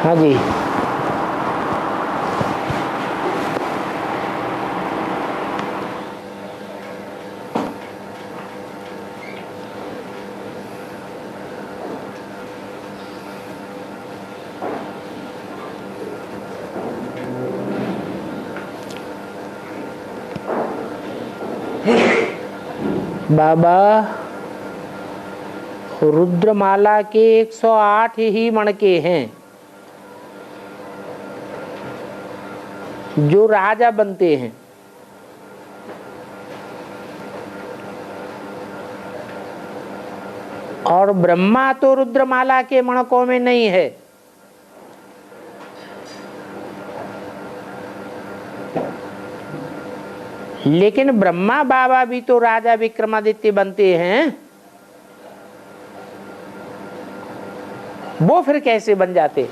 हाँ जी। बाबा, रुद्रमाला के 108 ही मणके हैं जो राजा बनते हैं, और ब्रह्मा तो रुद्रमाला के मणकों में नहीं है। लेकिन ब्रह्मा बाबा भी तो राजा विक्रमादित्य बनते हैं, वो फिर कैसे बन जाते?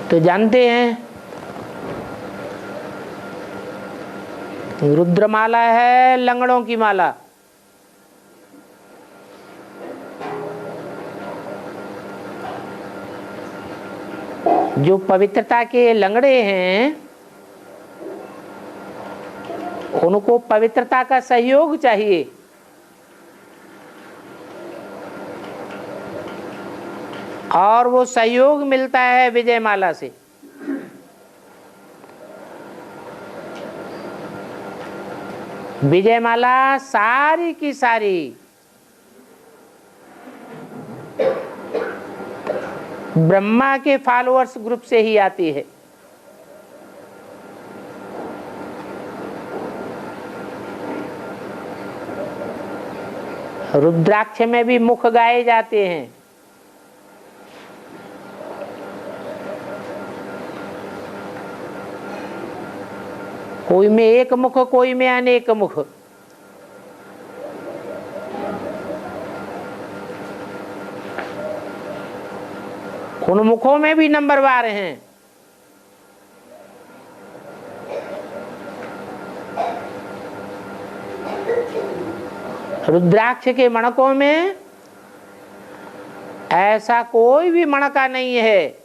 तो जानते हैं रुद्रमाला है लंगड़ों की माला। जो पवित्रता के लंगड़े हैं उनको पवित्रता का सहयोग चाहिए, और वो सहयोग मिलता है विजयमाला से। विजयमाला सारी की सारी ब्रह्मा के फॉलोअर्स ग्रुप से ही आती है। रुद्राक्ष में भी मुख गाए जाते हैं। कोई में एक मुख, कोई में अनेक मुख। उन मुखों में भी नंबरवार हैं। रुद्राक्ष के मणकों में ऐसा कोई भी मणका नहीं है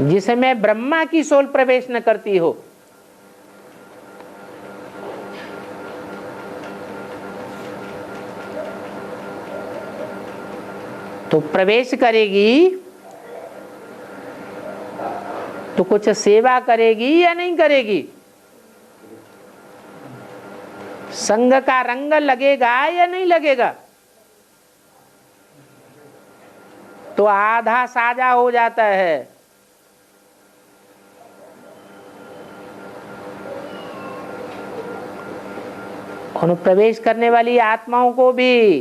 जिसमें ब्रह्मा की सोल प्रवेश न करती हो। तो प्रवेश करेगी तो कुछ सेवा करेगी या नहीं करेगी? संग का रंग लगेगा या नहीं लगेगा? तो आधा साजा हो जाता है। उन प्रवेश करने वाली आत्माओं को भी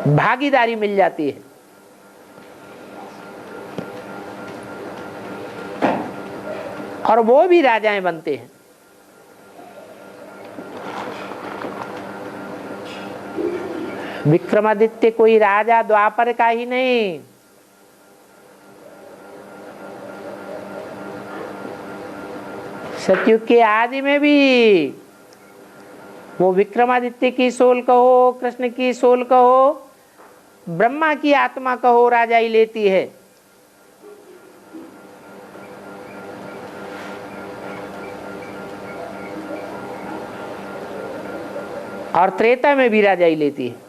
भागीदारी मिल जाती है। और वो भी राजाएं बनते हैं। विक्रमादित्य कोई राजा द्वापर का ही नहीं, सतयुग के आदि में भी वो विक्रमादित्य की सोल कहो, कृष्ण की सोल कहो, ब्रह्मा की आत्मा कहो, राजा ही लेती है। और त्रेता में भी राजा ही लेती है।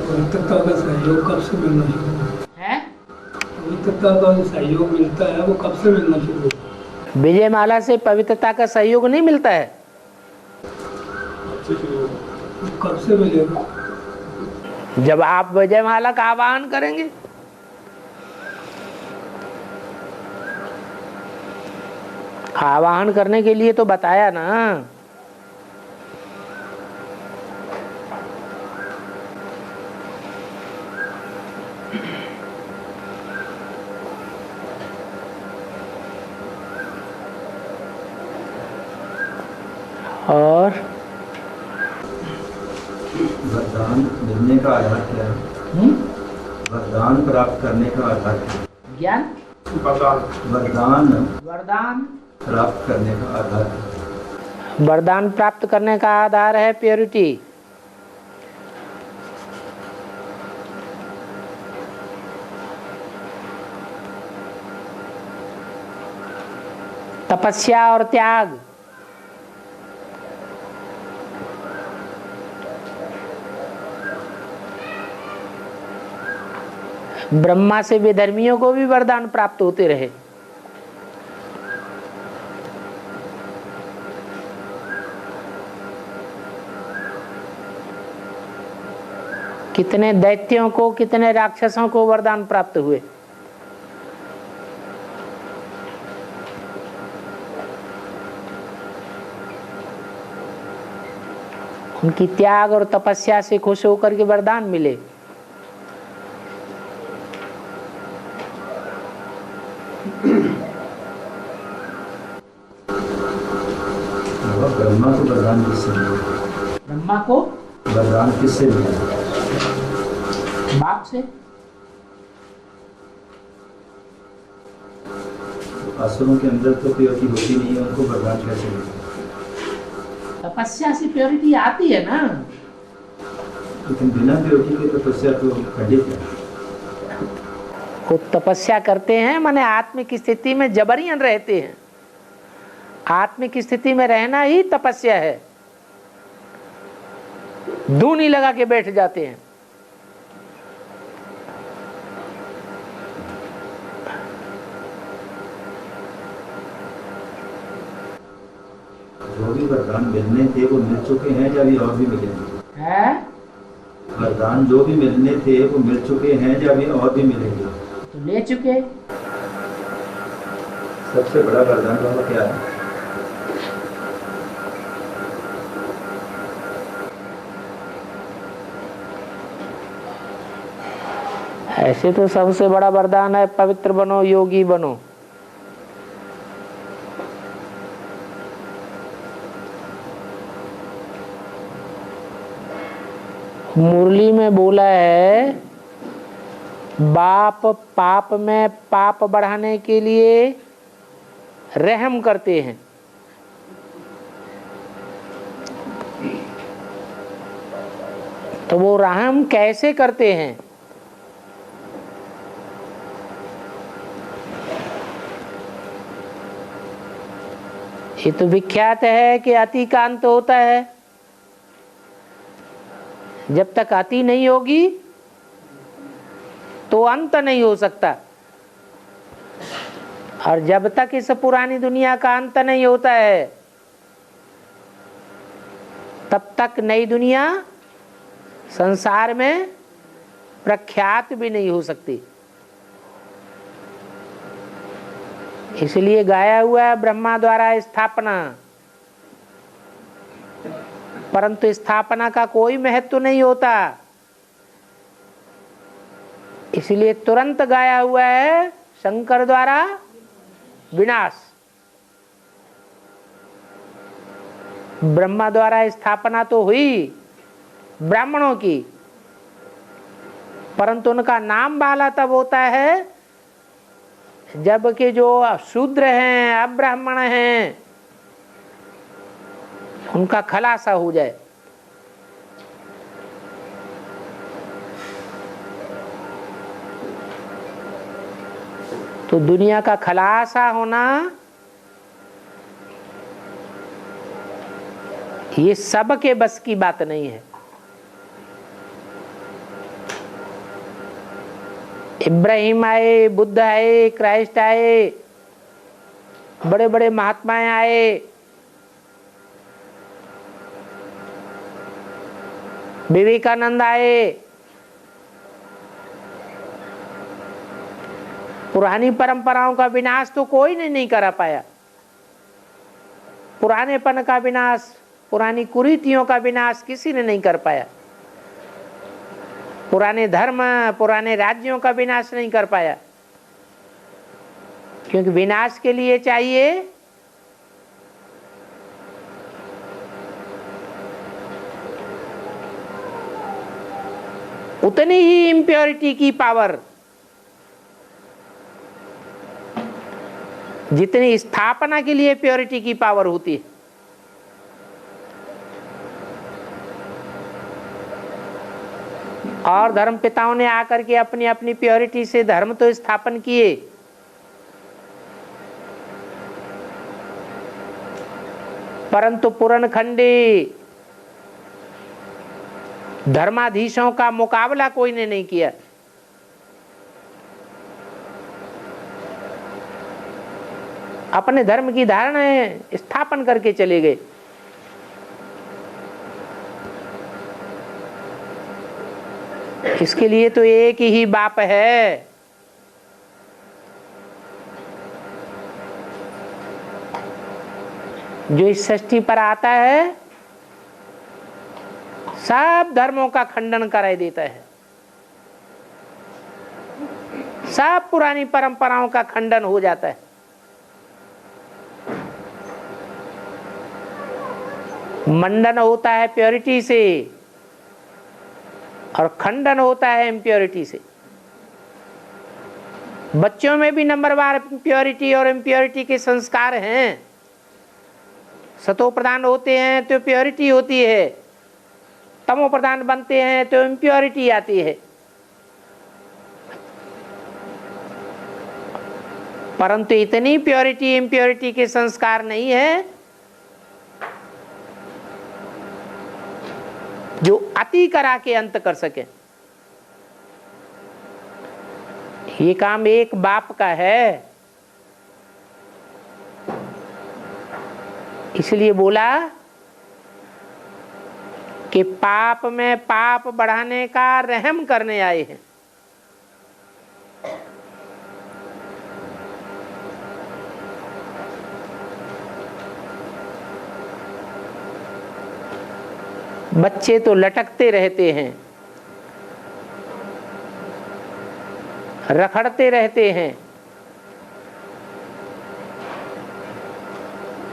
पवित्रता का सहयोग कब से मिलना शुरू है? पवित्रता का सहयोग मिलता है वो कब से मिलना शुरू हुआ? विजयमाला से पवित्रता का सहयोग नहीं मिलता है। कब से मिलेगा? जब आप विजयमाला का आह्वान करेंगे। आह्वान करने के लिए तो बताया ना। और वरदान मिलने का आधार क्या है? वरदान प्राप्त करने का आधार क्या है? ज्ञान, वरदान वरदान प्राप्त करने का आधार क्या है? वरदान प्राप्त करने का आधार है प्योरिटी। तपस्या और त्याग। ब्रह्मा से विधर्मियों को भी वरदान प्राप्त होते रहे। कितने दैत्यों को, कितने राक्षसों को वरदान प्राप्त हुए। उनकी त्याग और तपस्या से खुश होकर के वरदान मिले। ब्रह्मा को वरदान किससे मिला? ब्रह्मा को वरदान किससे मिला? बाप से। असुरों के अंदर तो प्योरिटी होती नहीं है, उनको वरदान कैसे मिला? तपस्या से प्योरिटी आती है ना। लेकिन बिना प्योरिटी के तपस्या तो खंडित है। वो तपस्या करते हैं माने आत्मिक स्थिति में जबरियन रहते हैं। आत्मिक स्थिति में रहना ही तपस्या है। धूनी लगा के बैठ जाते हैं। जो भी वरदान मिलने थे वो मिल चुके हैं या अभी और भी मिलेंगे? है? वरदान जो भी मिलने थे वो मिल चुके हैं या अभी और भी मिलेंगे? तो ले चुके। सबसे बड़ा वरदान बाबा क्या है? ऐसे तो सबसे बड़ा वरदान है पवित्र बनो, योगी बनो। मुरली में बोला है, बाप पाप में पाप बढ़ाने के लिए रहम करते हैं। तो वो रहम कैसे करते हैं? ये तो विख्यात है कि अति का अंत होता है। जब तक अति नहीं होगी तो अंत नहीं हो सकता। और जब तक इस पुरानी दुनिया का अंत नहीं होता है तब तक नई दुनिया संसार में प्रख्यात भी नहीं हो सकती। इसलिए गाया हुआ है ब्रह्मा द्वारा स्थापना, परंतु स्थापना का कोई महत्व नहीं होता। इसलिए तुरंत गाया हुआ है शंकर द्वारा विनाश। ब्रह्मा द्वारा स्थापना तो हुई ब्राह्मणों की, परंतु उनका नाम वाला तब होता है जबकि जो शूद्र हैं, अब्राह्मण हैं, उनका खलासा हो जाए। तो दुनिया का खलासा होना ये सबके बस की बात नहीं है। इब्राहिम आए, बुद्ध आए, क्राइस्ट आए, बड़े बड़े महात्माएं आए, विवेकानंद आए, पुरानी परंपराओं का विनाश तो कोई ने नहीं करा पाया। पुरानेपन का विनाश, पुरानी कुरीतियों का विनाश किसी ने नहीं कर पाया। पुराने धर्म, पुराने राज्यों का विनाश नहीं कर पाया, क्योंकि विनाश के लिए चाहिए उतनी ही इम्प्योरिटी की पावर जितनी स्थापना के लिए प्योरिटी की पावर होती है। और धर्म पिताओं ने आकर के अपनी अपनी प्योरिटी से धर्म तो स्थापन किए, परंतु पूर्ण खंडी धर्माधीशों का मुकाबला कोई ने नहीं किया। अपने धर्म की धारणाएं स्थापन करके चले गए। इसके लिए तो एक ही बाप है। जो इस सृष्टि पर आता है सब धर्मों का खंडन कराई देता है, सब पुरानी परंपराओं का खंडन हो जाता है। मंडन होता है प्योरिटी से और खंडन होता है इम्प्योरिटी से। बच्चों में भी नंबरवार प्योरिटी और इम्प्योरिटी के संस्कार हैं। सतो प्रधान होते हैं तो प्योरिटी होती है, तमो प्रधान बनते हैं तो इम्प्योरिटी आती है। परंतु इतनी प्योरिटी इम्प्योरिटी के संस्कार नहीं है जो अति करा के अंत कर सके। ये काम एक बाप का है। इसलिए बोला कि पाप में पाप बढ़ाने का रहम करने आए हैं। बच्चे तो लटकते रहते हैं, रखड़ते रहते हैं,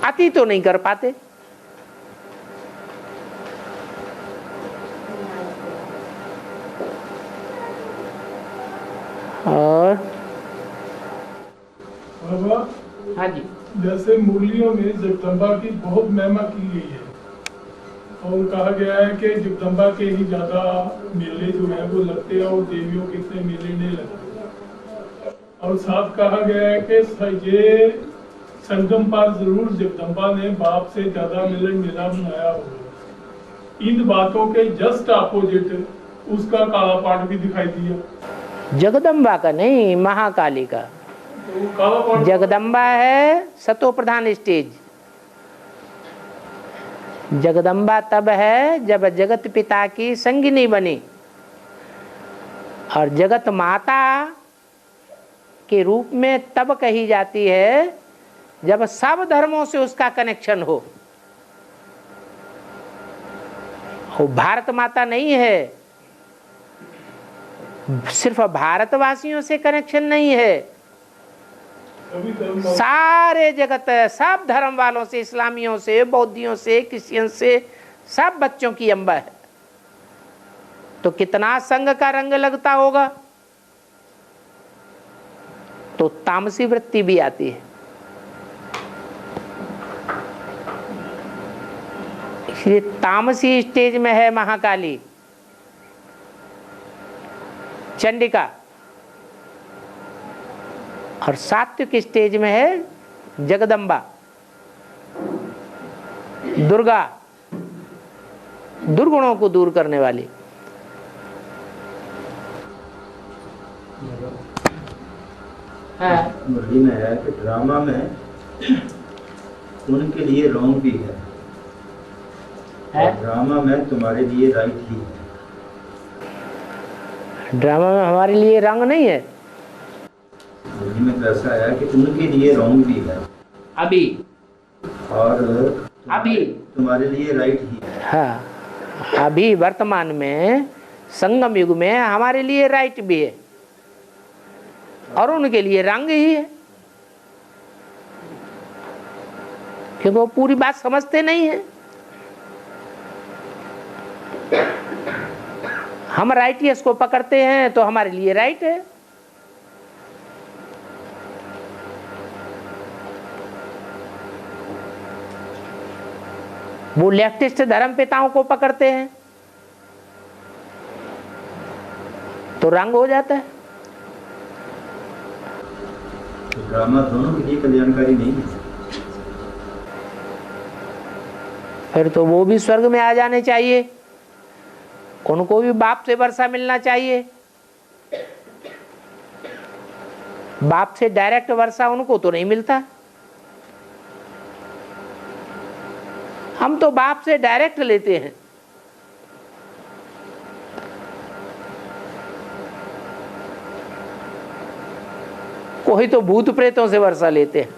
अति तो नहीं कर पाते। और बाबा, हाँ जी, जैसे मुरलियों में जगदम्बा की बहुत महिमा की गई है और कहा गया है कि जगदम्बा के ही ज्यादा मेले जो है वो लगते हैं और देवियों के इतने मेले नहीं लगते। और साथ कहा गया है कि ये संगम पार जरूर जगदम्बा ने बाप से ज्यादा मिलन मेला बनाया होगा। इन बातों के जस्ट अपोजिट उसका काला पाठ भी दिखाई दिया। जगदम्बा का नहीं, महाकाली का। तो काला पाठ जगदम्बा है सतो प्रधान स्टेज। जगदम्बा तब है जब जगत पिता की संगिनी बनी और जगत माता के रूप में तब कही जाती है जब सब धर्मों से उसका कनेक्शन हो। वो भारत माता नहीं है, सिर्फ भारतवासियों से कनेक्शन नहीं है, सारे जगत सब धर्म वालों से, इस्लामियों से, बौद्धियों से, क्रिश्चियन से, सब बच्चों की अम्बा है। तो कितना संग का रंग लगता होगा। तो तामसी वृत्ति भी आती है। इसलिए तामसी स्टेज में है महाकाली, चंडिका, और सात्विक स्टेज में है जगदम्बा, दुर्गा, दुर्गुणों को दूर करने वाली। मुरली में है कि ड्रामा में उनके लिए रॉन्ग भी है, और ड्रामा में तुम्हारे लिए राइट ही है। ड्रामा में हमारे लिए रंग नहीं है। मुरली में तो ऐसा है कि उनके लिए रॉन्ग भी है अभी, और अभी तुम्हारे लिए राइट ही है। हाँ, अभी वर्तमान में संगम युग में हमारे लिए राइट भी है और उनके लिए रंग ही है, क्योंकि वो पूरी बात समझते नहीं है। हम राइटियस को पकड़ते हैं तो हमारे लिए राइट है, वो लेफ्टिस्ट धर्म पिताओं को पकड़ते हैं तो रंग हो जाता है। तो ड्रामा दोनों के लिए कल्याणकारी नहीं है। फिर तो वो भी स्वर्ग में आ जाने चाहिए, उनको भी बाप से वर्षा मिलना चाहिए। बाप से डायरेक्ट वर्षा उनको तो नहीं मिलता, हम तो बाप से डायरेक्ट लेते हैं। कोई तो भूत प्रेतों से वर्षा लेते हैं।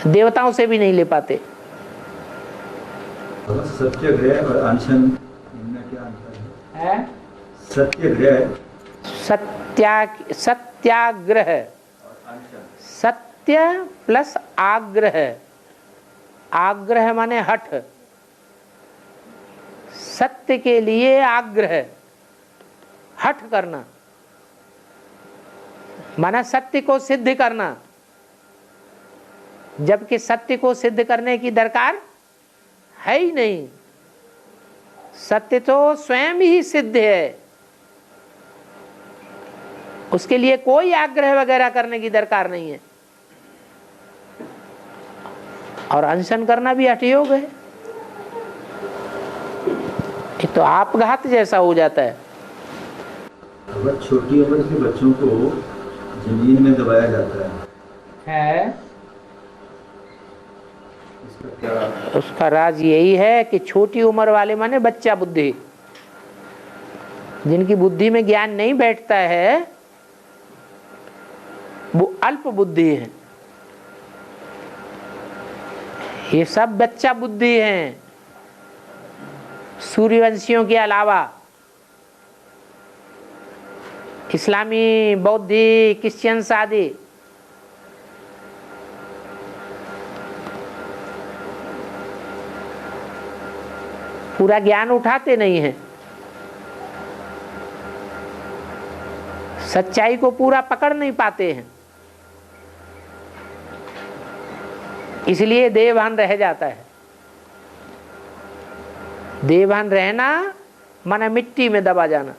देवताओं से भी नहीं ले पाते। सत्याग्रह और अनशन, इनमें क्या अंतर है? सत्याग्रह, सत्याग्रह, सत्य प्लस आग्रह। आग्रह माने हठ, सत्य के लिए आग्रह, हठ करना माना सत्य को सिद्ध करना, जबकि सत्य को सिद्ध करने की दरकार है ही नहीं। सत्य तो स्वयं ही सिद्ध है, उसके लिए कोई आग्रह वगैरह करने की दरकार नहीं है। और अनशन करना भी हठयोग है, ये तो आपघात जैसा हो जाता है। अगर छोटी उम्र के बच्चों को जमीन में दबाया जाता है, उसका राज यही है कि छोटी उम्र वाले माने बच्चा बुद्धि, जिनकी बुद्धि में ज्ञान नहीं बैठता है वो अल्प बुद्धि है। ये सब बच्चा बुद्धि हैं, सूर्यवंशियों के अलावा। इस्लामी, बौद्धी, क्रिश्चियन आदि पूरा ज्ञान उठाते नहीं हैं, सच्चाई को पूरा पकड़ नहीं पाते हैं, इसलिए देहभान रह जाता है। देहभान रहना माना मिट्टी में दबा जाना,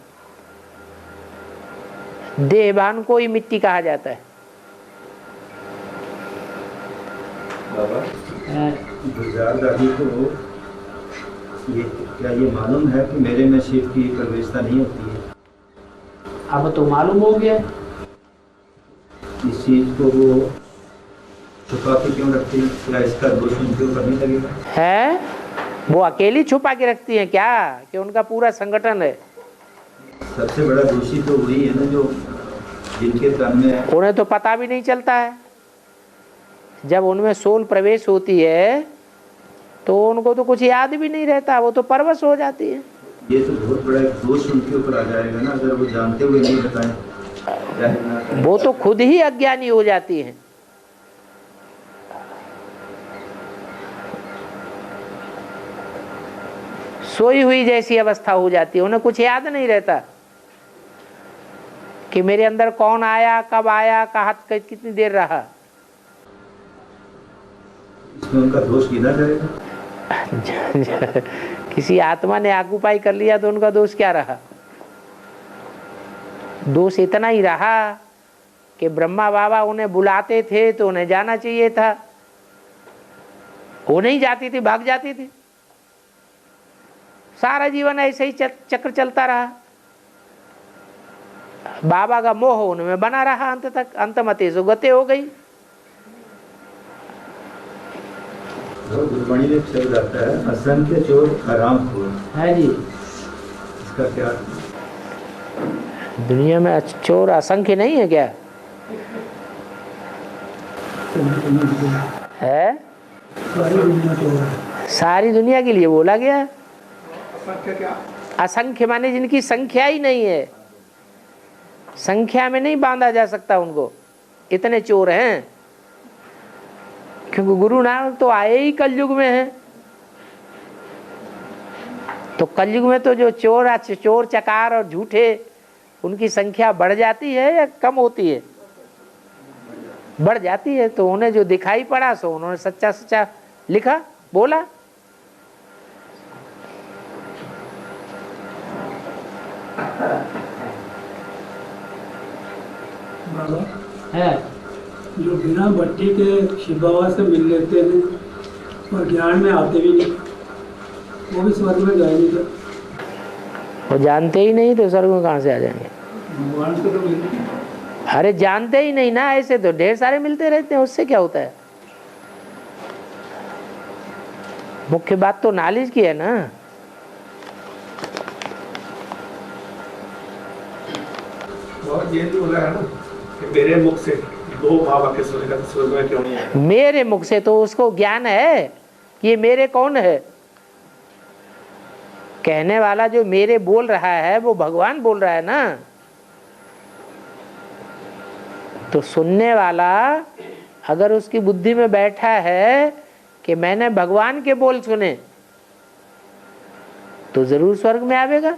देहभान को ही मिट्टी कहा जाता है। बाबा, गुलजार दादी को क्या ये मालूम है कि मेरे में शिव की प्रवेशता नहीं होती है? अब तो मालूम हो गया। इस चीज को वो छुपा के क्यों रखती है? क्या इसका दोष उनके ऊपर नहीं लगेगा? है, वो अकेली छुपा के रखती है क्या कि उनका पूरा संगठन है? सबसे बड़ा दोषी तो वही है ना, जो जिनके तन में है। उन्हें तो पता भी नहीं चलता है। जब उनमें सोल प्रवेश होती है तो उनको तो कुछ याद भी नहीं रहता, वो तो परवश हो जाती है। ये तो बहुत बड़ा एक दोष उनके ऊपर आ जाएगा ना, अगर वो जानते हुए नहीं बताएं। वो तो खुद ही अज्ञानी हो जाती है। सोई हुई जैसी अवस्था हो जाती है, उन्हें कुछ याद नहीं रहता कि मेरे अंदर कौन आया, कब आया, कहाँ कितनी देर रहा। इसमें उनका दोष गिना जाएगा? किसी आत्मा ने आकुपाई कर लिया तो उनका दोष क्या रहा? दोष इतना ही रहा कि ब्रह्मा बाबा उन्हें बुलाते थे तो उन्हें जाना चाहिए था, वो नहीं जाती थी, भाग जाती थी। सारा जीवन ऐसे ही चक्र चलता रहा। बाबा का मोह उनमें बना रहा, अंत तक अंतमते सुगते हो गई। गुरबाणी में एक शब्द आता है, असंख्य चोर हराम खोर है जी, इसका क्या? दुनिया में चोर असंख्य नहीं है क्या? है, सारी दुनिया के लिए बोला गया। असंख्य माने जिनकी संख्या ही नहीं है, संख्या में नहीं बांधा जा सकता उनको, इतने चोर हैं। क्योंकि गुरु नानक तो आए ही कलयुग में हैं, तो कलयुग में तो जो चोर चकार और झूठे उनकी संख्या बढ़ जाती है या कम होती है? बढ़ जाती है। तो उन्हें जो दिखाई पड़ा सो उन्होंने सच्चा सच्चा लिखा, बोला। बाबा है जो बिना भट्टी के शिव बाबा से मिल लेते हैं और ज्ञान में आते भी नहीं, वो भी स्वर्ग में जाएंगे क्या? वो जानते ही नहीं तो स्वर्ग में कहाँ से आ जाएंगे? भगवान से तो मिलते। अरे जानते ही नहीं ना, ऐसे तो ढेर सारे मिलते रहते हैं, उससे क्या होता है? मुख्य बात तो नॉलेज की है ना। और ये जो बोला है ना कि मेरे मुख से दो बाबा के स्वर्ग में क्यों नहीं है? मेरे मुख से तो उसको ज्ञान है कि ये मेरे कौन है। कहने वाला जो मेरे बोल रहा है वो भगवान बोल रहा है ना। तो सुनने वाला अगर उसकी बुद्धि में बैठा है कि मैंने भगवान के बोल सुने तो जरूर स्वर्ग में आवेगा।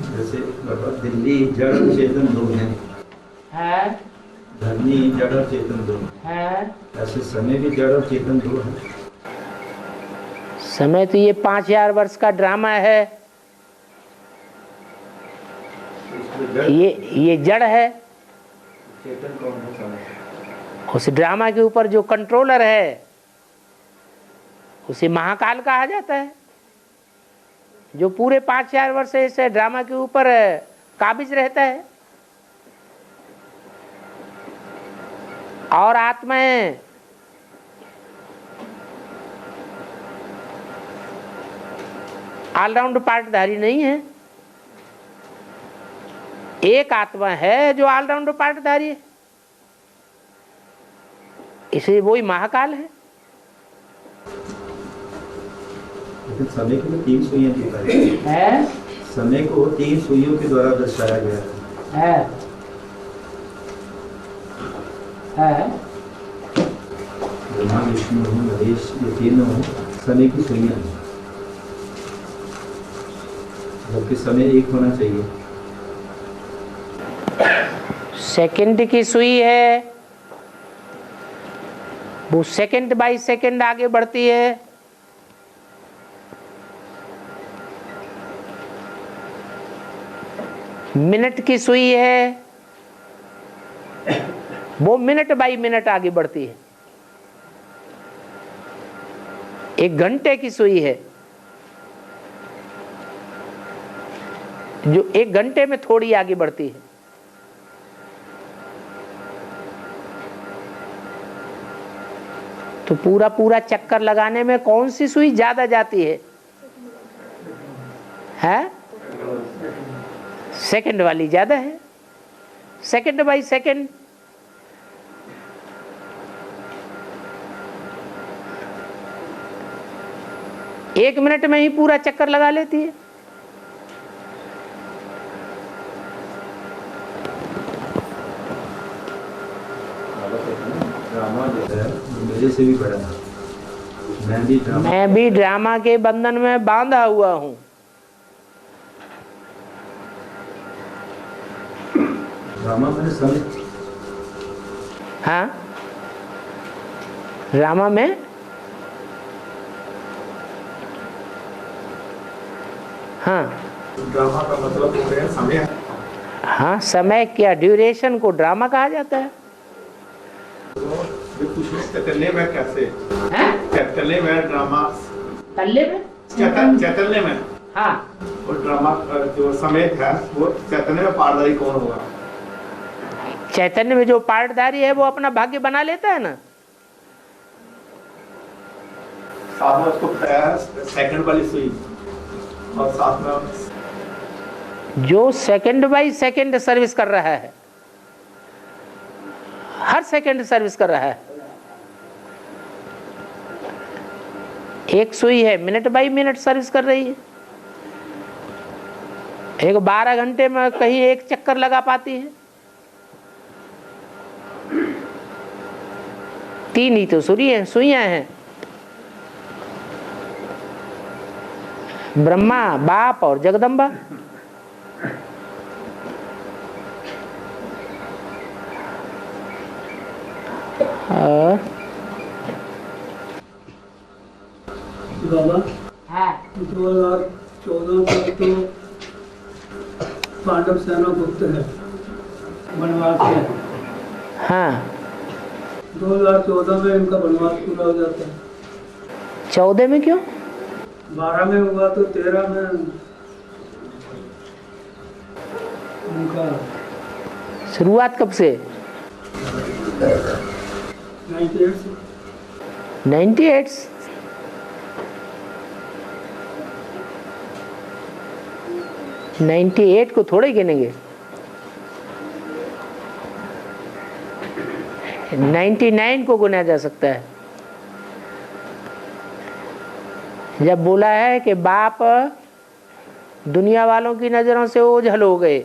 जैसे बाबा दिल्ली जड़ और चेतन दो हैं, धरनी जड़ और चेतन दो हैं, ऐसे समय भी जड़ और चेतन दो हैं। समय तो ये 5000 वर्ष का ड्रामा है, ये जड़ है। चेतन कौन है? समय। उस ड्रामा के ऊपर जो कंट्रोलर है उसे महाकाल कहा जाता है, जो पूरे 5000 वर्ष से इस ड्रामा के ऊपर काबिज रहता है। और आत्माएं ऑलराउंड पार्टधारी नहीं है, एक आत्मा है जो ऑलराउंड पार्टधारी है, इसलिए वही महाकाल है। लेकिन समय को 3 सुइयों के द्वारा है, समय को 3 सुइयों के द्वारा दर्शाया गया है। ब्रह्मा विष्णु महेश ये तीनों समय की सुइयां हैं, जबकि समय एक होना चाहिए। सेकंड की सुई है, वो सेकंड बाय सेकंड आगे बढ़ती है। मिनट की सुई है, वो मिनट बाय मिनट आगे बढ़ती है। एक घंटे की सुई है, जो 1 घंटे में थोड़ी आगे बढ़ती है। तो पूरा पूरा चक्कर लगाने में कौन सी सुई ज्यादा जाती है? सेकंड वाली ज्यादा है, सेकंड बाय सेकंड। एक मिनट में ही पूरा चक्कर लगा लेती है। ड्रामा जो है मेरे से भी बड़ा है। मैं भी ड्रामा के बंधन में बांधा हुआ हूं। ड्रामा मैंने समझ। हाँ, ड्रामा में हाँ, ड्रामा का मतलब हो गया समय। हाँ, समय क्या ड्यूरेशन को ड्रामा कहा जाता है। चैतन्य में कैसे? चैतन्य में ड्रामा, तल्ले में चैतन्य में हाँ, और ड्रामा जो समय है वो चैतन्य में पारदारी कौन होगा? चैतन्य में जो पार्टधारी है वो अपना भाग्य बना लेता है ना। साथ में उसको सेकंड वाली सुई और साथ में जो सेकंड बाय सेकंड सर्विस कर रहा है, हर सेकंड सर्विस कर रहा है। एक सुई है मिनट बाय मिनट सर्विस कर रही है। एक 12 घंटे में कहीं एक चक्कर लगा पाती है। 3 ही तो सुइयां हैं। ब्रह्मा बाप और जगदम्बा। और बाबा हाँ 2014 तक तो पांडव सेना गुप्त है, वनवास है। हाँ 2014 में इनका वनवास पूरा हो जाता है। 14 में क्यों? 12 में हुआ तो 13 में उनका शुरुआत कब से? 98 से। 98 98 को थोड़े गिनेंगे। 99 को गुना जा सकता है। जब बोला है कि बाप दुनिया वालों की नजरों से ओझल हो गए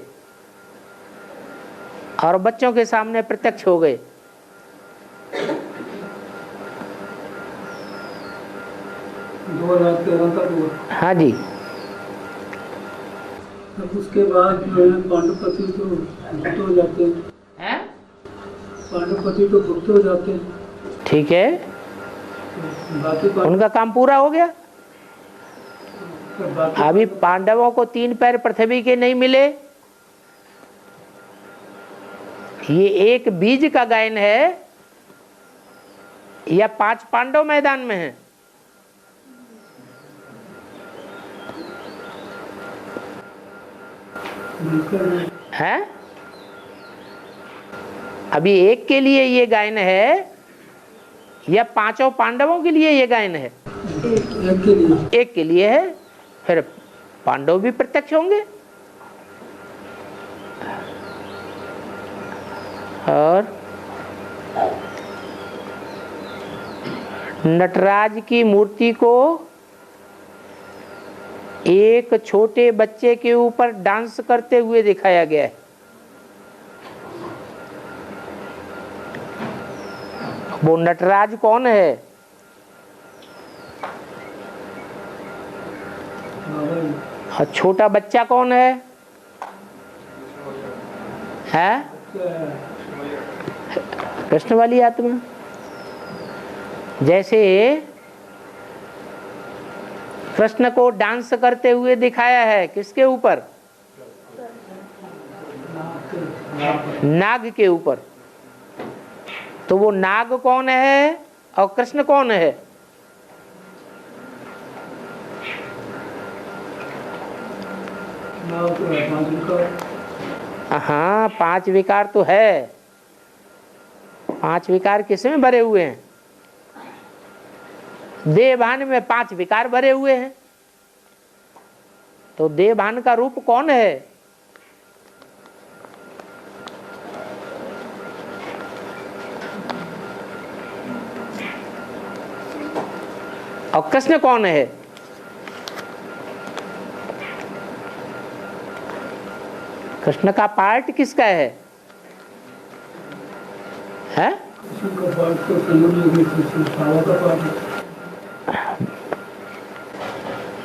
और बच्चों के सामने प्रत्यक्ष हो गए, 2013 तक हुआ। हाँ जी। तब उसके बाद पांडुपति तो गुप्त हो जाते हैं। पांडुपति तो गुप्त हो जाते हैं। ठीक है, बाकी उनका काम पूरा हो गया। बाकी अभी पांडवों को 3 पैर पृथ्वी के नहीं मिले। ये एक बीज का गायन है या 5 पांडव मैदान में हैं? है? अभी एक के लिए ये गायन है या 5 पांडवों के लिए ये गायन है? एक के लिए। एक के लिए है। फिर पांडव भी प्रत्यक्ष होंगे। और नटराज की मूर्ति को एक छोटे बच्चे के ऊपर डांस करते हुए दिखाया गया है। वो नटराज कौन है? और छोटा बच्चा कौन है? है कृष्ण वाली आत्मा। जैसे कृष्ण को डांस करते हुए दिखाया है, किसके ऊपर? नाग के ऊपर। तो वो नाग कौन है और कृष्ण कौन है? हाँ 5 विकार तो है। 5 विकार किसमें भरे हुए हैं? देवभान में 5 विकार भरे हुए हैं। तो देवभान का रूप कौन है? और कृष्ण कौन है? कृष्ण का पार्ट किसका है? हैं?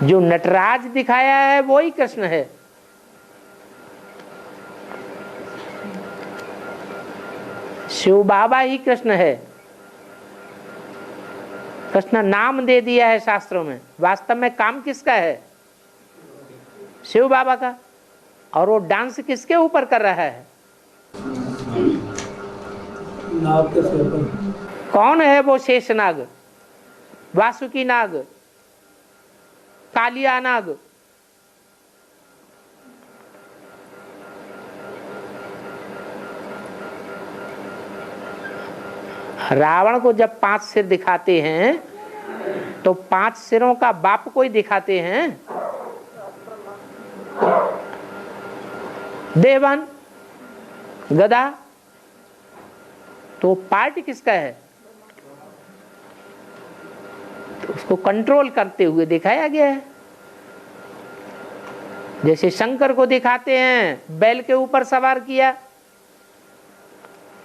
जो नटराज दिखाया है वो ही कृष्ण है। शिव बाबा ही कृष्ण है। कृष्ण नाम दे दिया है शास्त्रों में, वास्तव में काम किसका है? शिव बाबा का। और वो डांस किसके ऊपर कर रहा है? नाग के सिर पर। कौन है वो? शेषनाग, वासुकी नाग, कालिया नाग। रावण को जब 5 सिर दिखाते हैं तो 5 सिरों का बाप कोई दिखाते हैं? देवान, गदा। तो पार्ट किसका है? तो उसको कंट्रोल करते हुए दिखाया गया है। जैसे शंकर को दिखाते हैं, बैल के ऊपर सवार किया,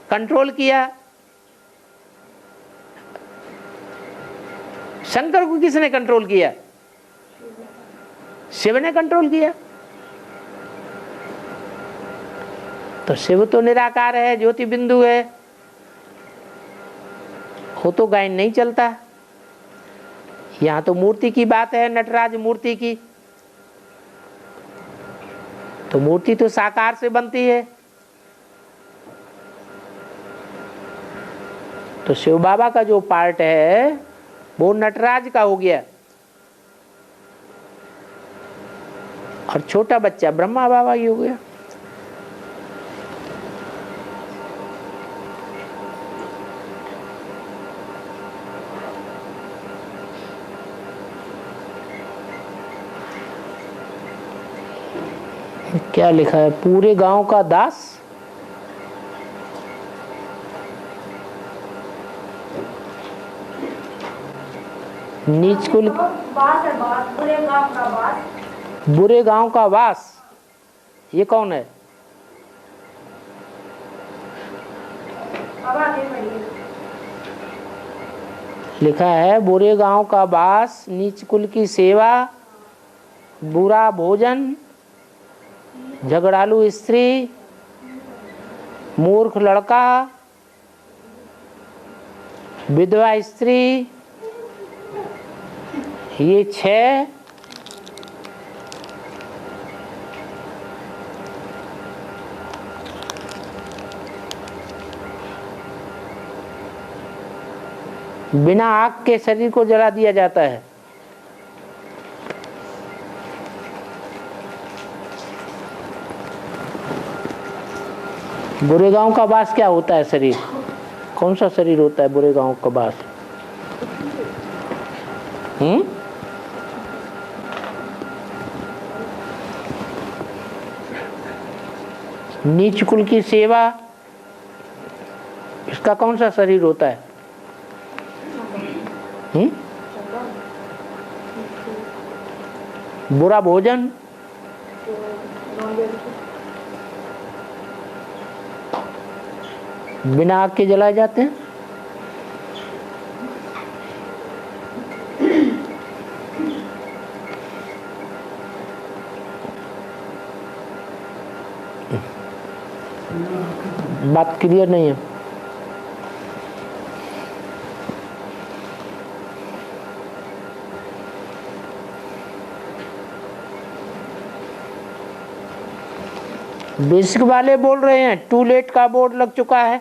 कंट्रोल किया। शंकर को किसने कंट्रोल किया? शिव ने कंट्रोल किया। तो शिव तो निराकार है, ज्योति बिंदु है, वो तो गायन नहीं चलता। यहाँ तो मूर्ति की बात है, नटराज मूर्ति की। तो मूर्ति तो साकार से बनती है। तो शिव बाबा का जो पार्ट है वो नटराज का हो गया, और छोटा बच्चा ब्रह्मा बाबा ही हो गया। क्या लिखा है? पूरे गांव का दास। नीच कुल बास है, बास बुरे गांव का बास। बुरे गांव का वास, ये कौन है? अब आगे बढ़िए। लिखा है बुरे गांव का वास, नीच कुल की सेवा, बुरा भोजन, झगड़ालू स्त्री, मूर्ख लड़का, विधवा स्त्री, ये 6 बिना आग के शरीर को जला दिया जाता है। बुरे गांव का वास क्या होता है? शरीर कौन सा शरीर होता है बुरे गांव का वास? नीच कुल की सेवा, इसका कौन सा शरीर होता है? बुरा भोजन, बिना आग के जलाए जाते हैं। बात क्लियर नहीं है। बेसिक वाले बोल रहे हैं टू लेट का बोर्ड लग चुका है।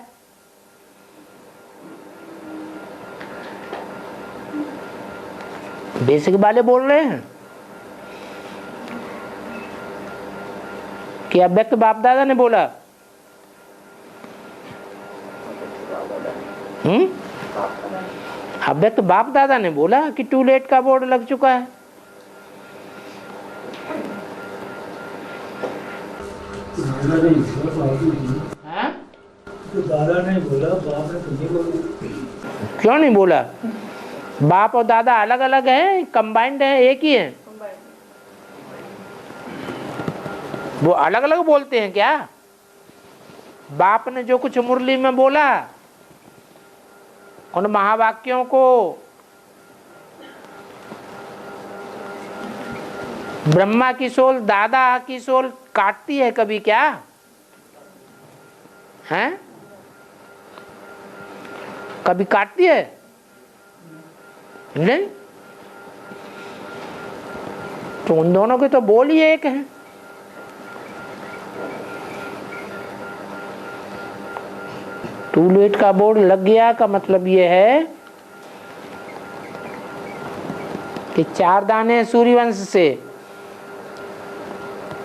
बेसिक वाले बोल रहे हैं कि अव्यक्त बाप दादा ने बोला। अव्यक्त बाप दादा ने बोला कि टू लेट का बोर्ड लग चुका है। दादा नहीं बोला, बाप ने बोला। हाँ? तो दादा नहीं बोला, बाप ने तुझे बोला। क्यों नहीं बोला? बाप और दादा अलग अलग हैं, कंबाइंड हैं, एक ही हैं? वो अलग अलग बोलते हैं क्या? बाप ने जो कुछ मुरली में बोला, उन महावाक्यों को ब्रह्मा की सोल, दादा की सोल काटती है कभी क्या? हैं? कभी काटती है? नहीं। तो उन दोनों के तो बोल ही एक है। टू लेट का बोर्ड लग गया का मतलब ये है कि 4 दाने सूर्यवंश से,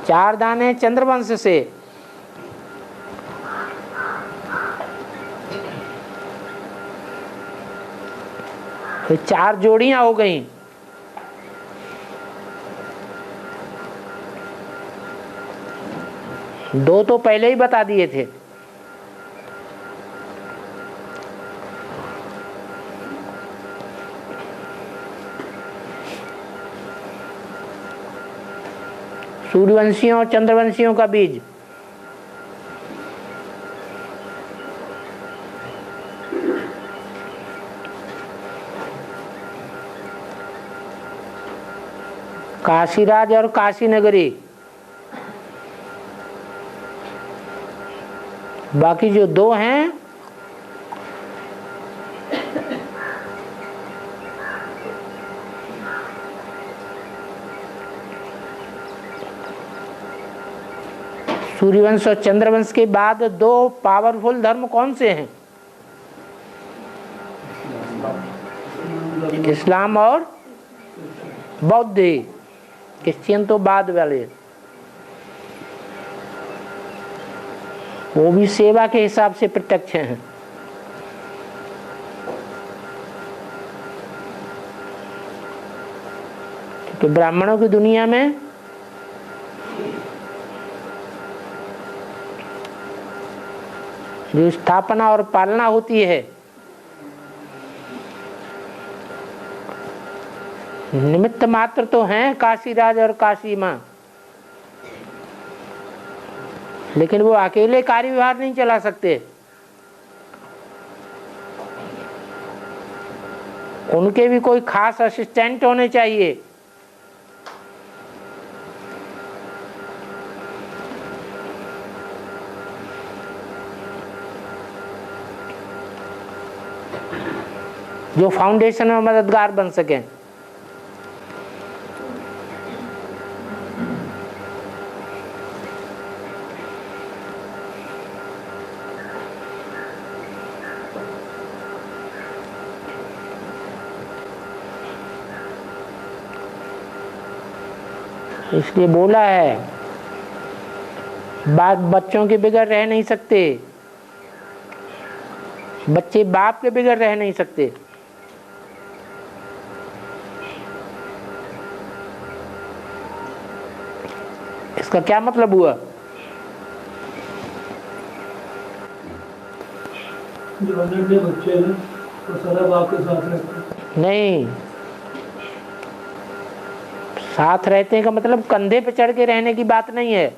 4 दाने चंद्रवंश से, तो 4 जोड़ियां हो गई। दो तो पहले ही बता दिए थे। सूर्यवंशियों और चंद्रवंशियों का बीज। काशीराज और काशी नगरी, बाकी जो दो हैं सूर्यवंश और चंद्रवंश के बाद दो पावरफुल धर्म कौन से हैं? इस्लाम और बौद्ध। क्रिश्चियन तो बाद वाले, वो भी सेवा के हिसाब से प्रत्यक्ष हैं। क्योंकि ब्राह्मणों की दुनिया में जो स्थापना और पालना होती है, निमित्त मात्र तो हैं काशीराज और काशी माँ, लेकिन वो अकेले कार्यभार नहीं चला सकते। उनके भी कोई खास असिस्टेंट होने चाहिए। जो फाउंडेशन में मददगार बन सकें। इसलिए बोला है, बाप बच्चों के बगैर रह नहीं सकते, बच्चे बाप के बगैर रह नहीं सकते। इसका क्या मतलब हुआ? जो अनन्य बच्चे हैं तो सारा बाप के साथ रहते हैं। नहीं, साथ रहते हैं का मतलब कंधे पे चढ़ के रहने की बात नहीं है।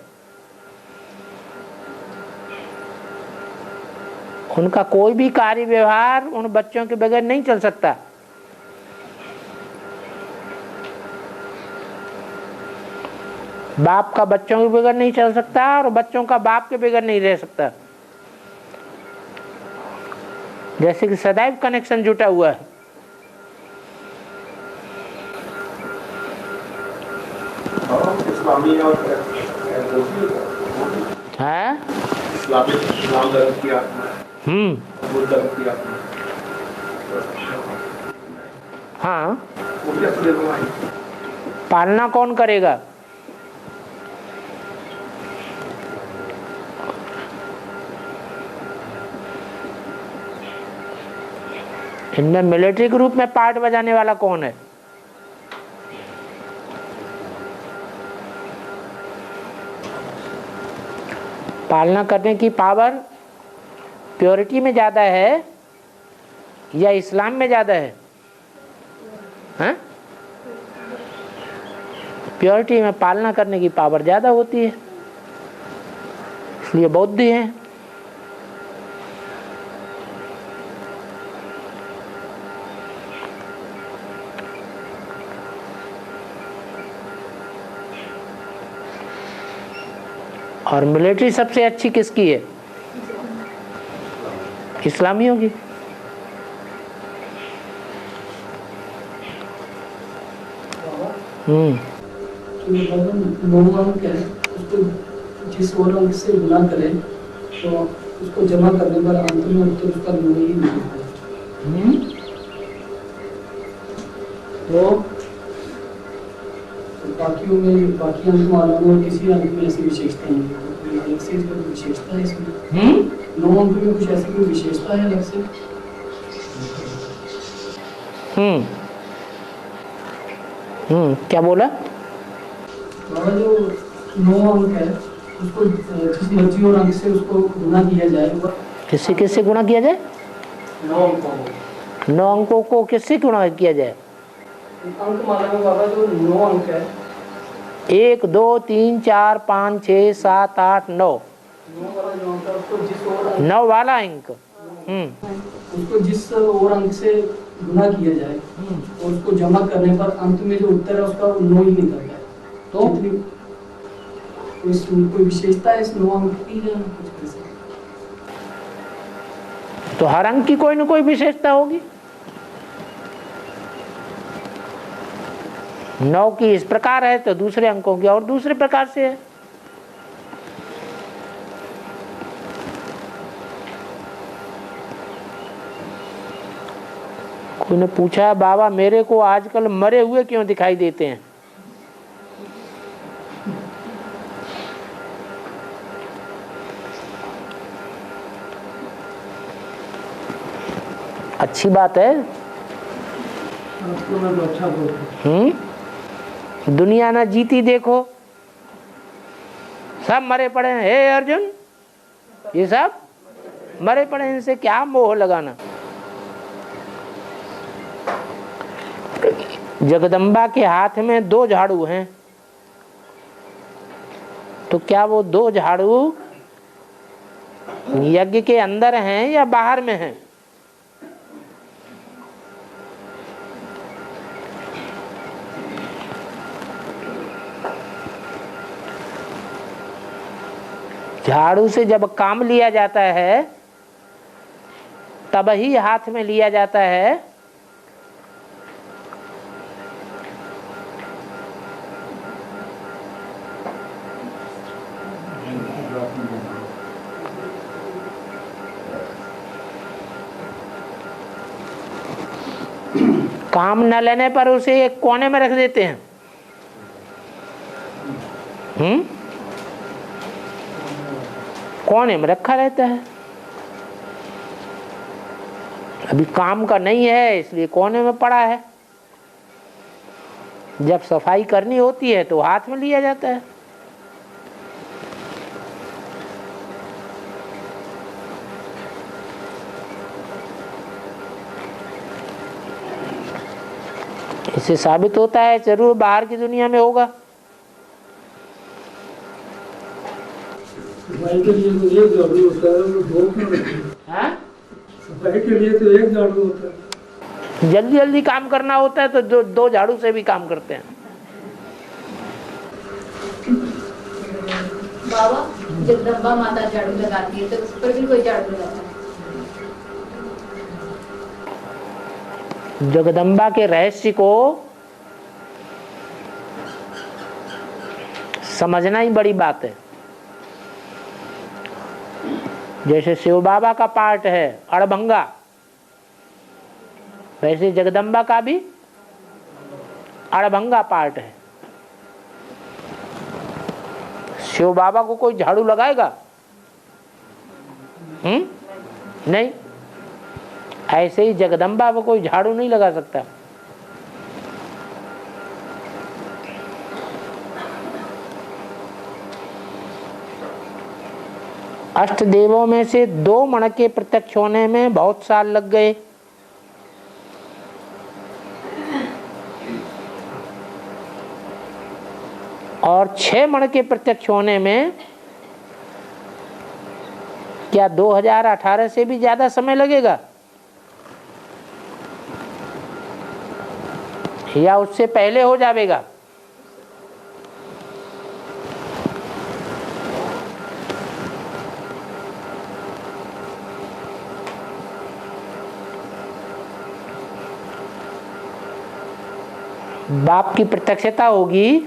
उनका कोई भी कार्य व्यवहार उन बच्चों के बगैर नहीं चल सकता। बाप का बच्चों के बगैर नहीं चल सकता और बच्चों का बाप के बगैर नहीं रह सकता। जैसे कि सदैव कनेक्शन जुटा हुआ है। इस्लामी और है इस्लाम धर्म की आत्मा, बुद्ध धर्म की आत्मा। हाँ, वो क्या सुनेगा? पालना कौन करेगा? इनमें मिलिट्री के रूप में पार्ट बजाने वाला कौन है? पालना करने की पावर प्योरिटी में ज्यादा है या इस्लाम में ज्यादा है? हाँ? प्योरिटी में पालना करने की पावर ज्यादा होती है, इसलिए बौद्ध हैं। और मिलिट्री सबसे अच्छी किसकी है? इस्लामियों की। उसको जिस और अंक से गुना करें तो उसको जमा करने पर अंत में उत्तर उसका गुण ही नहीं है। तो बाकियों में, बाकी अंक वालों में किसी अंक में ऐसी विशेषता नहीं है। कोई अलग से कोई विशेषता है इसमें? 9 अंक में कुछ ऐसी कोई विशेषता है अलग से? क्या बोला? बाबा जो 9 अंक है उसको जिस मर्जी और अंक से उसको गुना किया जाए, किससे किससे गुणा किया जाए? 9 अंकों को। 9 अंकों को किससे गुणा किया जाए? अंक माला में बाबा जो 9 अंक है, 1 2 3 4 5 6 7 8 9 वाला जो अंक है उसको जिस और 9 वाला अंक। उसको जिस और अंक से गुना किया जाए और उसको जमा करने पर अंत में जो उत्तर है उसका 9 ही निकलता है। तो कोई विशेषता है इस 9 अंक की या कुछ ऐसा? तो हर अंक की कोई न कोई विशेषता होगी। 9 की इस प्रकार है तो दूसरे अंकों की और दूसरे प्रकार से है। कोई ने पूछा बाबा मेरे को आजकल मरे हुए क्यों दिखाई देते हैं? अच्छी बात है। आपको मैं अच्छा बोलूं। दुनिया ना जीती देखो, सब मरे पड़े हैं। हे अर्जुन, ये सब मरे पड़े हैं, इनसे क्या मोह लगाना। जगदम्बा के हाथ में 2 झाड़ू हैं, तो क्या वो 2 झाड़ू यज्ञ के अंदर हैं या बाहर में हैं? झाड़ू से जब काम लिया जाता है तब ही हाथ में लिया जाता है। काम न लेने पर उसे एक कोने में रख देते हैं। कोने में रखा रहता है। अभी काम का नहीं है इसलिए कोने में पड़ा है। जब सफाई करनी होती है तो हाथ में लिया जाता है। इससे साबित होता है जरूर बाहर की दुनिया में होगा। सफाई के लिए तो 1 झाड़ू होता है, वो 2 क्यों रखते हैं? सफाई के लिए तो 1 झाड़ू होता है। जल्दी जल्दी काम करना होता है तो 2 झाड़ू से भी काम करते हैं। बाबा जगदम्बा माता झाड़ू लगाती है तो उस पर भी कोई झाड़ू लगाता है। जगदम्बा के रहस्य को समझना ही बड़ी बात है। जैसे शिव बाबा का पार्ट है अड़भंगा, वैसे जगदम्बा का भी अड़भंगा पार्ट है। शिव बाबा को कोई झाड़ू लगाएगा? नहीं। ऐसे ही जगदम्बा को कोई झाड़ू नहीं लगा सकता। अष्ट देवों में से 2 मणके प्रत्यक्ष होने में बहुत साल लग गए। और 6 मणके प्रत्यक्ष होने में क्या 2018 से भी ज्यादा समय लगेगा या उससे पहले हो जाएगा? बाप की प्रत्यक्षता होगी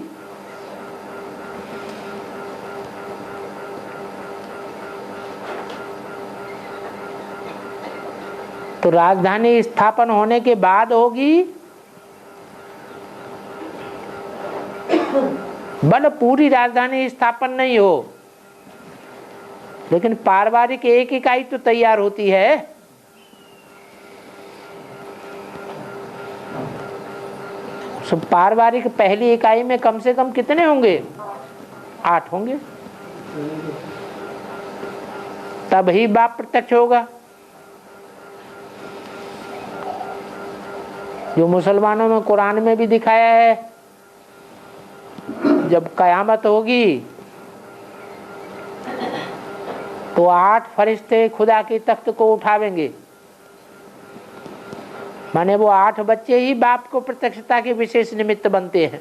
तो राजधानी स्थापन होने के बाद होगी, भले पूरी राजधानी स्थापन नहीं हो लेकिन पारिवारिक एक इकाई तो तैयार होती है। सब पारिवारिक पहली इकाई में कम से कम कितने होंगे? 8 होंगे। तब ही बाप प्रत्यक्ष होगा। जो मुसलमानों में कुरान में भी दिखाया है, जब कयामत होगी तो 8 फरिश्ते खुदा की तख्त को उठावेंगे। माने वो 8 बच्चे ही बाप को प्रत्यक्षता के विशेष निमित्त बनते हैं।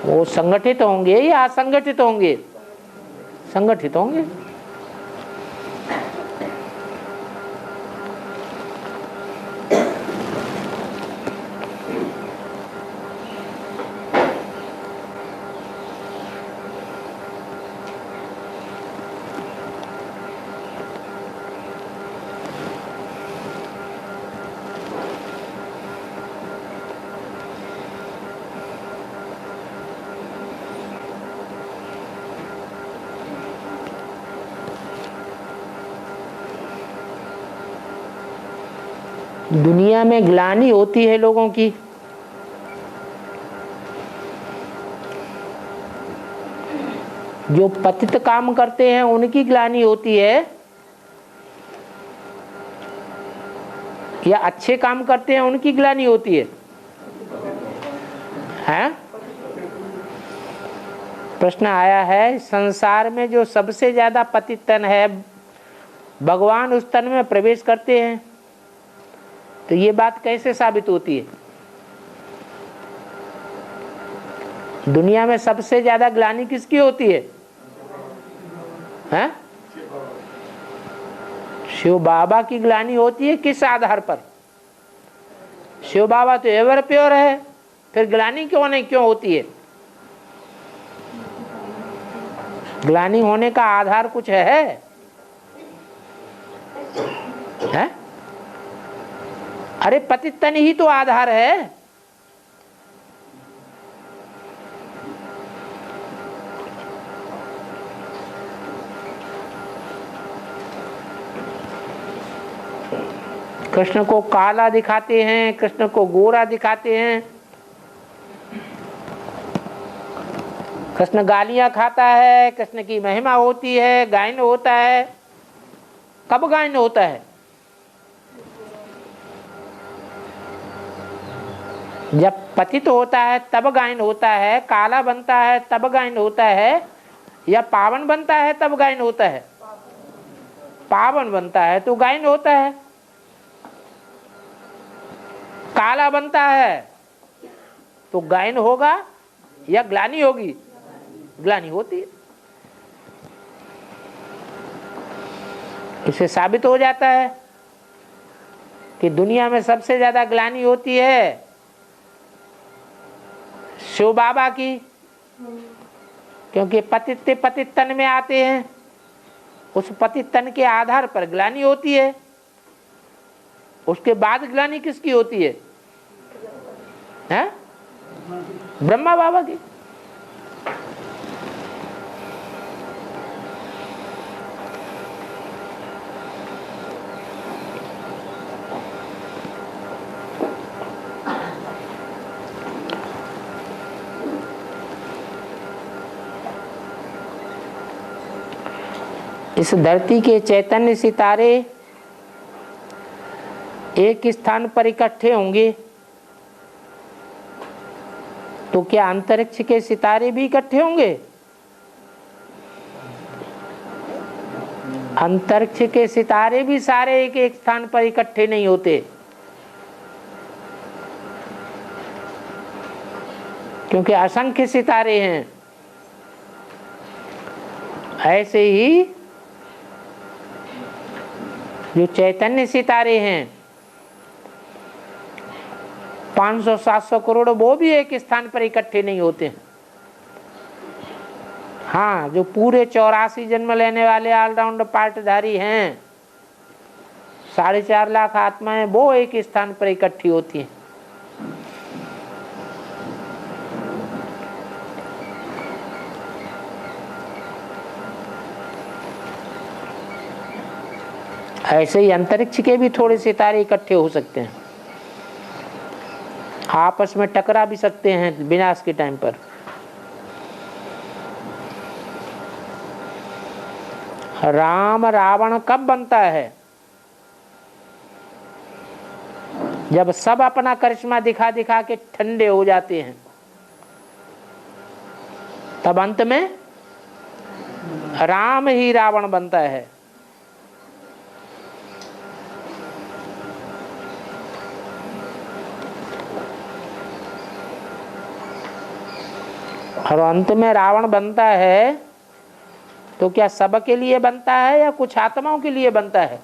वो संगठित होंगे या असंगठित होंगे? संगठित होंगे। दुनिया में ग्लानि होती है लोगों की, जो पतित काम करते हैं उनकी ग्लानि होती है, या अच्छे काम करते हैं उनकी ग्लानि होती है? हैं? प्रश्न आया है, संसार में जो सबसे ज्यादा पतित तन है, भगवान उस तन में प्रवेश करते हैं, तो ये बात कैसे साबित होती है? दुनिया में सबसे ज्यादा ग्लानि किसकी होती है? हैं? शिव बाबा की ग्लानि होती है। किस आधार पर? शिव बाबा तो एवर प्योर है, फिर ग्लानि क्यों होती है? ग्लानि होने का आधार कुछ है? हैं? अरे पतित तन ही तो आधार है। कृष्ण को काला दिखाते हैं, कृष्ण को गोरा दिखाते हैं, कृष्ण गालियां खाता है, कृष्ण की महिमा होती है, गायन होता है। कब गायन होता है? जब पतित होता है तब गायन होता है, काला बनता है तब गायन होता है, या पावन बनता है तब गायन होता है? पावन बनता है तो गायन होता है। काला बनता है तो गायन होगा या ग्लानि होगी? ग्लानि होती है। इससे साबित हो जाता है कि दुनिया में सबसे ज्यादा ग्लानि होती है शिव बाबा की, क्योंकि पतित तन में आते हैं, उस पतित तन के आधार पर ग्लानि होती है। उसके बाद ग्लानि किसकी होती है? हैं? ब्रह्मा बाबा की। इस धरती के चैतन्य सितारे एक स्थान पर इकट्ठे होंगे तो क्या अंतरिक्ष के सितारे भी इकट्ठे होंगे? अंतरिक्ष के सितारे भी सारे एक एक स्थान पर इकट्ठे नहीं होते, क्योंकि असंख्य सितारे हैं। ऐसे ही जो चैतन्य सितारे हैं 500-700 करोड़, वो भी एक स्थान पर इकट्ठे नहीं होते। हाँ, जो पूरे 84 जन्म लेने वाले ऑलराउंड पार्टधारी हैं, 4.5 लाख आत्माएं, वो एक स्थान पर इकट्ठी होती हैं। ऐसे ही अंतरिक्ष के भी थोड़े सितारे इकट्ठे हो सकते हैं, आपस में टकरा भी सकते हैं विनाश के टाइम पर। राम रावण कब बनता है? जब सब अपना करिश्मा दिखा दिखा के ठंडे हो जाते हैं, तब अंत में राम ही रावण बनता है। और अंत में रावण बनता है तो क्या सबके लिए बनता है या कुछ आत्माओं के लिए बनता है?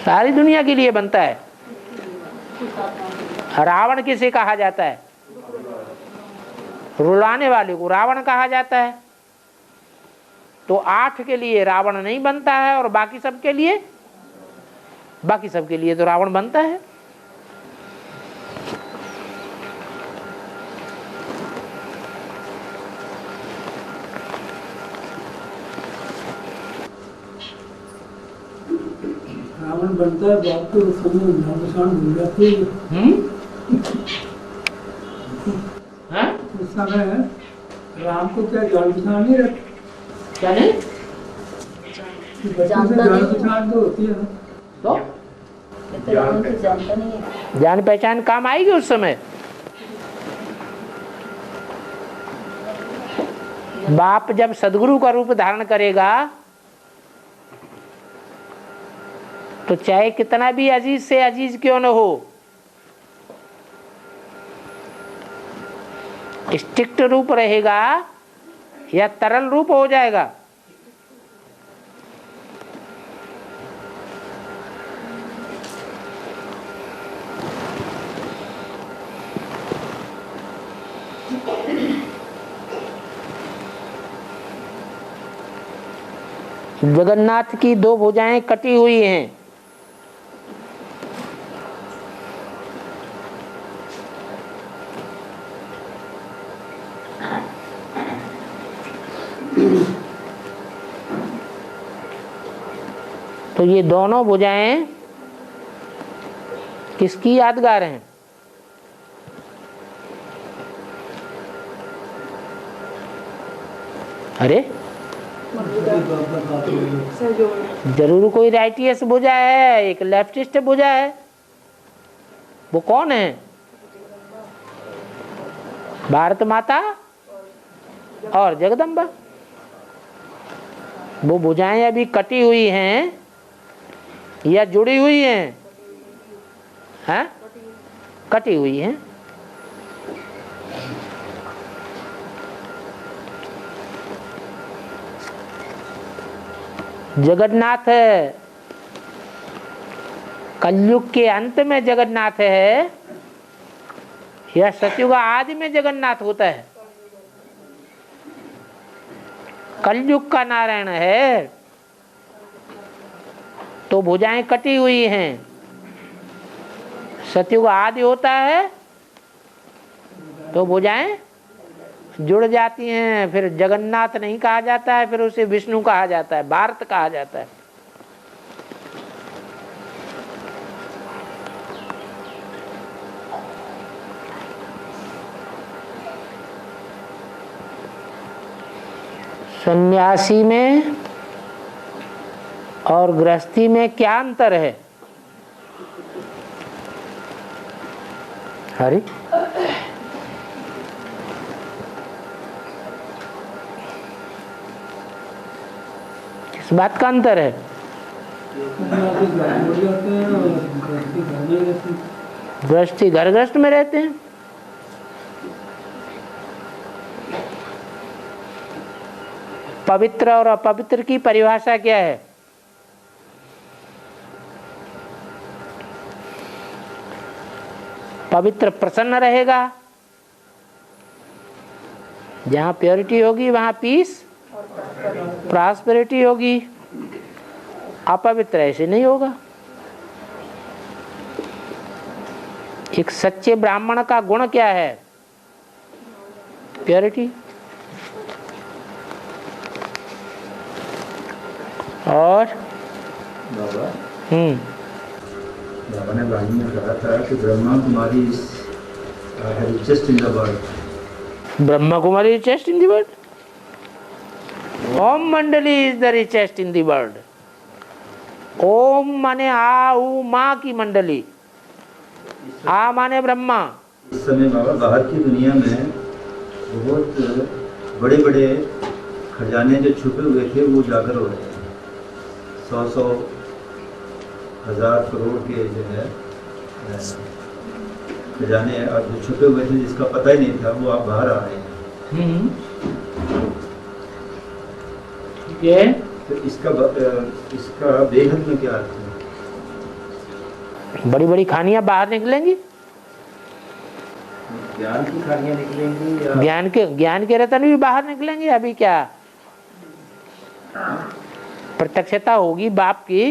सारी दुनिया के लिए बनता है। रावण किसे कहा जाता है? रुलाने वाले को रावण कहा जाता है। तो 8 के लिए रावण नहीं बनता है और बाकी सबके लिए तो रावण बनता है। रावण बनता है, बात तो उस समय जान भूल जाती है। उस समय राम को क्या जान पहचान नहीं रहती? क्या नहीं? जान पहचान तो होती है ना। तो जान पहचान काम आएगी उस समय। बाप जब सदगुरु का रूप धारण करेगा तो चाहे कितना भी अजीज से अजीज क्यों न हो, स्ट्रिक्ट रूप रहेगा या तरल रूप हो जाएगा? जगन्नाथ की 2 भुजाएं कटी हुई हैं। तो ये दोनों भुजाएं किसकी यादगार हैं? अरे जरूर कोई राइटियस भुजा है, एक लेफ्टिस्ट भुजा है। वो कौन है? भारत माता और जगदम्बा। वो भुजाएं अभी कटी हुई हैं या जुड़ी हुई हैं? हैं? कटी हुई हैं। जगन्नाथ कलयुग के अंत में जगन्नाथ है या सतयुग आदि में जगन्नाथ होता है? कलयुग का नारायण है तो भुजाएं कटी हुई हैं। सतयुग आदि होता है तो भुजाएं जुड़ जाती हैं। फिर जगन्नाथ नहीं कहा जाता है, फिर उसे विष्णु कहा जाता है, भारत कहा जाता है। सन्यासी में और गृहस्थी में क्या अंतर है? हरी किस बात का अंतर है? गृहस्थी घर गृहस्थ में रहते हैं। पवित्र और अपवित्र की परिभाषा क्या है? पवित्र प्रसन्न रहेगा, जहां प्योरिटी होगी वहां पीस प्रॉस्पेरिटी होगी। अपवित्र ऐसे नहीं होगा। एक सच्चे ब्राह्मण का गुण क्या है? प्योरिटी। और बाबा ने वाणी में कहा था कि Brahma Kumari richest in the world. Brahma Kumari richest in the world. Om Mandli is the richest in the world. ओम माने आ उ माँ की मंडली, आ माने ब्रह्मा। इस समय बाबा बाहर की दुनिया में बहुत बड़े बड़े खजाने जो छुपे हुए थे वो उजागर हो रहे हैं। 100 हज़ार करोड़ के जो है खजाने अब जो छुपे हुए थे, जिसका पता ही नहीं था, वो आप बाहर आ रहे हैं। ये तो इसका बेहद में क्या अर्थ है? बड़ी बड़ी खानियां बाहर निकलेंगी, ज्ञान की खानियां निकलेंगी या ज्ञान के रतन भी बाहर निकलेंगे। अभी क्या प्रत्यक्षता होगी बाप की,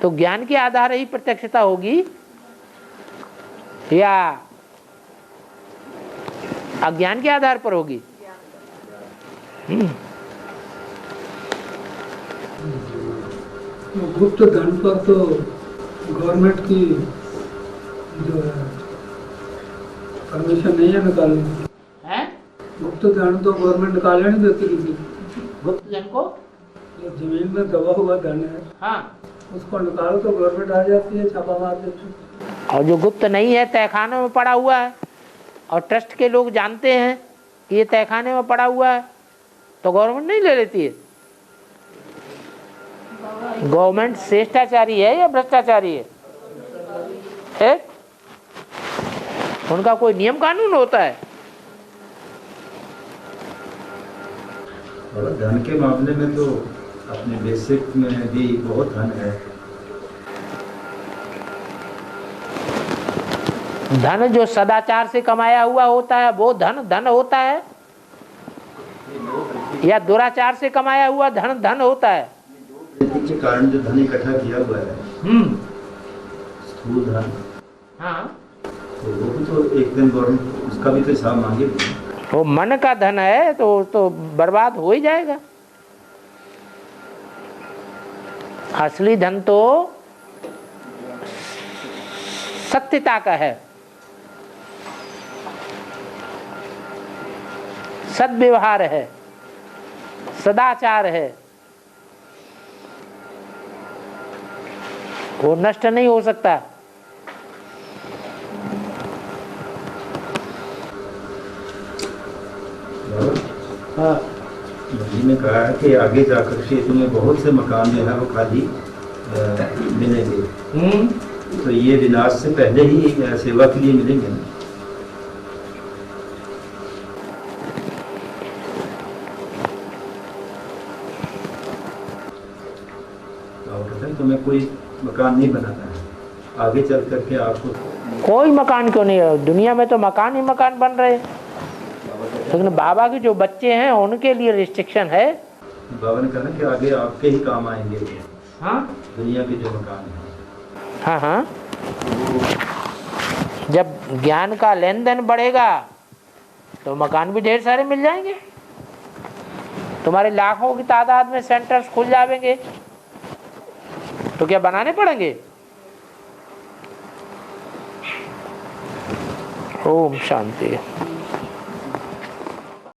तो ज्ञान के आधार ही प्रत्यक्षता होगी या अज्ञान के आधार पर होगी? गुप्त धन पर तो गवर्नमेंट की जो है परमिशन नहीं है निकालने की। गुप्त धन तो गवर्नमेंट निकालने नहीं देती किसी। गुप्त धन को जो जमीन में दबा हुआ धन है, हाँ, उसको निकालो तो गवर्नमेंट आ जाती है, छापा मार देती है। और जो गुप्त नहीं है, तहखानों में पड़ा हुआ है और ट्रस्ट के लोग जानते हैं कि ये तहखाने में पड़ा हुआ है, तो गवर्नमेंट नहीं ले लेती है। गवर्नमेंट श्रेष्ठाचारी है या भ्रष्टाचारी है? उनका कोई नियम कानून होता है। और धन के मामले में तो अपने बेसिक में भी बहुत धन है। धन जो सदाचार से कमाया हुआ होता है वो धन होता है, या दुराचार से कमाया हुआ धन होता है? के कारण जो धन इकट्ठा किया हुआ है, स्थूल धन, हाँ, तो वो भी तो एक दिन गवर्नमेंट उसका भी तो हिसाब मांगेगी। वो मन का धन है तो बर्बाद हो ही जाएगा। असली धन तो सत्यता का है, सद्व्यवहार है, सदाचार है, वो नष्ट नहीं हो सकता। हाँ, मोदी ने कहा है कि आगे जाकर क्षेत्र में बहुत से मकान जो है वो खाली मिलेंगे, तो ये विनाश से पहले ही सेवा के लिए मिलेंगे ना। तुम्हें कोई मकान नहीं बनाना है, आगे चल करके आपको कोई मकान क्यों नहीं है, दुनिया में तो मकान ही मकान बन रहे हैं, लेकिन बाबा के जो बच्चे हैं उनके लिए रिस्ट्रिक्शन है। बाबा ने कहा कि आगे आपके ही काम आएंगे। हाँ, दुनिया के जो मकान है, हाँ हाँ, जब ज्ञान का लेन देन बढ़ेगा तो मकान भी ढेर सारे मिल जाएंगे, तुम्हारे लाखों की तादाद में सेंटर्स खुल जाएंगे, तो क्या बनाने पड़ेंगे? ओम शांति।